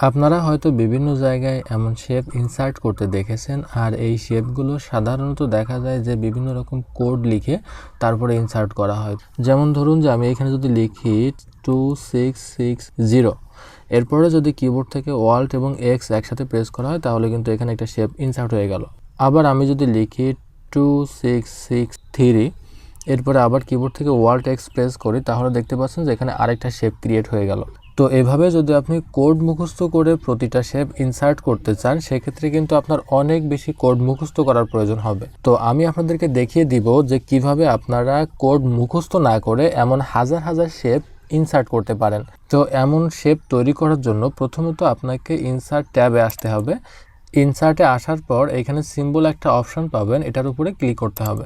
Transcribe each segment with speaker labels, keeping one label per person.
Speaker 1: আপনারা হয়তো বিভিন্ন জায়গায় এমন শেপ ইনসার্ট করতে দেখেছেন, আর এই শেপগুলো সাধারণত দেখা যায় যে বিভিন্ন রকম কোড লিখে তারপরে ইনসার্ট করা হয়। যেমন ধরুন যে আমি এখানে যদি লিখি 2660, এরপরে যদি কিবোর্ড থেকে অল্ট এবং এক্স একসাথে প্রেস করা হয় তাহলে কিন্তু এখানে একটা শেপ ইনসার্ট হয়ে গেল। আবার আমি যদি লিখি 2663, এরপরে আবার কিবোর্ড থেকে অল্ট এক্স প্রেস করি তাহলে দেখতে পাচ্ছেন যে এখানে আরেকটা শেপ ক্রিয়েট হয়ে গেল। তো এভাবে যদি আপনি কোড মুখস্থ করে প্রতিটা শেপ ইনসার্ট করতে চান সেক্ষেত্রে কিন্তু আপনার অনেক বেশি কোড মুখস্থ করার প্রয়োজন হবে। তো আমি আপনাদেরকে দেখিয়ে দিব যে কিভাবে আপনারা কোড মুখস্থ না করে এমন হাজার হাজার শেপ ইনসার্ট করতে পারেন। তো এমন শেপ তৈরি করার জন্য প্রথমত আপনাকে ইনসার্ট ট্যাবে আসতে হবে। ইনসার্টে আসার পর এখানে সিম্বল একটা অপশন পাবেন, এটার উপরে ক্লিক করতে হবে।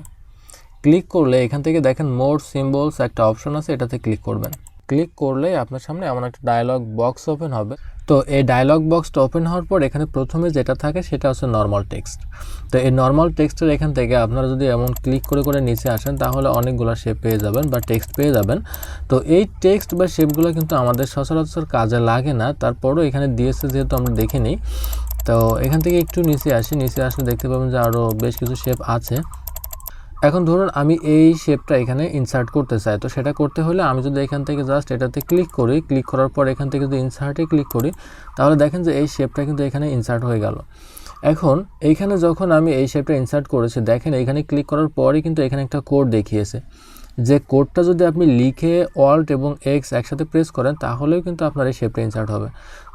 Speaker 1: ক্লিক করলে এখান থেকে দেখেন মোর সিম্বলস একটা অপশন আছে, এটাতে ক্লিক করবেন। ক্লিক করলে আপনার সামনে এমন একটা ডায়লগ বক্স ওপেন হবে। তো এই ডায়লগ বক্সটা ওপেন হওয়ার পর এখানে প্রথমে যেটা থাকে সেটা হচ্ছে নর্মাল টেক্সট। তো এই নর্মাল টেক্সটের এখান থেকে আপনারা যদি এমন ক্লিক করে করে নিচে আসেন তাহলে অনেকগুলো শেপ পেয়ে যাবেন বা টেক্সট পেয়ে যাবেন। তো এই টেক্সট বা শেপগুলো কিন্তু আমাদের সচরাচর কাজে লাগে না, তারপরও এখানে দিয়েছে যেহেতু আমরা দেখে নিই। তো এখান থেকে একটু নিচে আসি, নিচে আসলে দেখতে পাবেন যে আরও বেশ কিছু শেপ আছে। এখন ধরুন আমি এই শেপটা এখানে ইনসার্ট করতে চাই, তো সেটা করতে হলে আমি যদি এখান থেকে জাস্ট এটাতে ক্লিক করি, ক্লিক করার পর এখান থেকে যদি ইনসার্টে ক্লিক করি তাহলে দেখেন যে এই শেপটা কিন্তু এখানে ইনসার্ট হয়ে গেল। এখন এইখানে যখন আমি এই শেপটা ইনসার্ট করেছি দেখেন এখানে ক্লিক করার পরই কিন্তু এখানে একটা কোড দেখিয়েছে, যে কোডটা যদি আপনি লিখে অল্ট এবং এক্স একসাথে প্রেস করেন তাহলেও কিন্তু আপনার এই শেপটা ইনসার্ট হবে।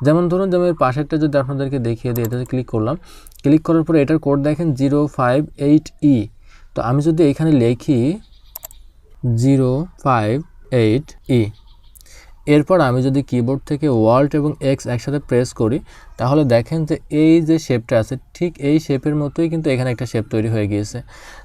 Speaker 1: যেমন ধরুন যে আমি পাশেরটা যদি আপনাদেরকে দেখিয়ে দিই, এটাতে ক্লিক করলাম, ক্লিক করার পরে এটার কোড দেখেন 058E। তো আমি যদি এখানে লিখি 058E, এরপর আমি যদি কিবোর্ড থেকে অল্ট এবং এক্স একসাথে প্রেস করি তাহলে দেখেন যে এই যে শেপটা আছে ঠিক এই শেপের মতোই কিন্তু এখানে একটা শেপ তৈরি হয়ে গিয়েছে।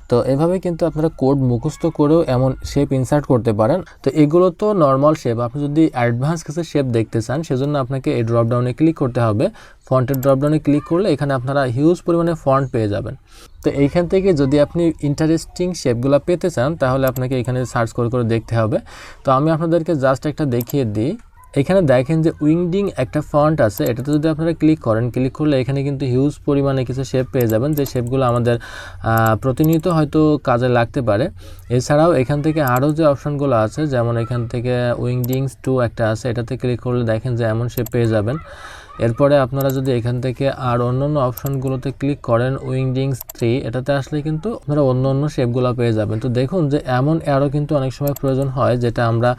Speaker 1: তো এভাবে কিন্তু আপনারা কোড মুখস্থ করেও এমন শেপ ইনসার্ট করতে পারেন। তো এগুলো তো নর্মাল শেপ, আপনি যদি অ্যাডভান্স কিছু শেপ দেখতে চান সেজন্য আপনাকে এই ড্রপডাউনে ক্লিক করতে হবে। ফন্টের ড্রপডাউনে ক্লিক করলে এখানে আপনারা হিউজ পরিমাণে ফন্ট পেয়ে যাবেন। তো এইখান থেকে যদি আপনি ইন্টারেস্টিং শেপগুলো পেতে চান তাহলে আপনাকে এখানে সার্চ করে করে দেখতে হবে। তো আমি আপনাদেরকে জাস্ট একটা দেখিয়ে দিই। এখানে দেখেন যে উইংডিং একটা ফন্ট আছে, এটাতে যদি আপনারা ক্লিক করেন, ক্লিক করলে এখানে কিন্তু হিউজ পরিমাণে কিছু শেপ পেয়ে যাবেন, যে শেপগুলো আমাদের প্রতিনিয়ত হয়তো কাজে লাগতে পারে। এছাড়াও এখান থেকে আরও যে অপশানগুলো আছে, যেমন এখান থেকে উইংডিংস 2 একটা আছে, এটাতে ক্লিক করলে দেখেন যে এমন শেপ পেয়ে যাবেন। এরপরে আপনারা যদি এখান থেকে আর অন্য অপশানগুলোতে ক্লিক করেন উইংডিংস 3, এটাতে আসলে কিন্তু আপনারা অন্য শেপগুলো পেয়ে যাবেন। তো দেখুন যে এমন অ্যারো কিন্তু অনেক সময় প্রয়োজন হয়, যেটা আমরা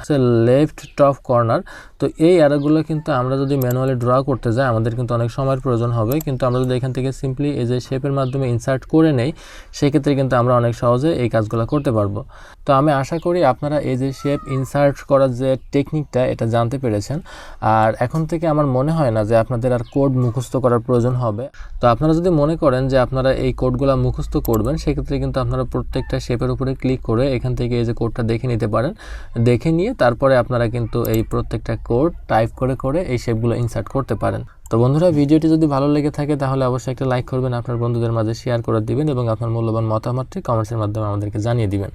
Speaker 1: লেফট টপ কর্নার। তো এই অ্যারোগুলো কিন্তু আমরা যদি ম্যানুয়ালি ড্র করতে যাই আমাদের কিন্তু অনেক সময়ের প্রয়োজন হবে, কিন্তু আমরা যদি এখান থেকে সিম্পলি এই যে শেপের মাধ্যমে ইনসার্ট করে নেই সেক্ষেত্রে কিন্তু আমরা অনেক সহজে এই কাজগুলো করতে পারবো। তো আমি আশা করি আপনারা এই যে শেপ ইনসার্ট করার যে টেকনিকটা এটা জানতে পেরেছেন। আর এখন থেকে আমার মনে হয় না যে আপনাদের আর কোড মুখস্থ করার প্রয়োজন হবে। তো আপনারা যদি মনে করেন যে আপনারা এই কোডগুলো মুখস্থ করবেন সেক্ষেত্রে কিন্তু আপনারা প্রত্যেকটা শেপের উপরে ক্লিক করে এখান থেকে এই যে কোডটা দেখে নিতে পারেন। দেখে নিয়ে তারপরে আপনারা কিন্তু এই প্রত্যেকটা কোড টাইপ করে করে এই শেপগুলো ইনসার্ট করতে পারেন। তো বন্ধুরা, ভিডিওটি যদি ভালো লেগে থাকে তাহলে অবশ্যই একটা লাইক করবেন, আপনার বন্ধুদের মাঝে শেয়ার করে দিবেন এবং আপনার মূল্যবান মতামতটি কমেন্টসের মাধ্যমে আমাদেরকে জানিয়ে দিবেন।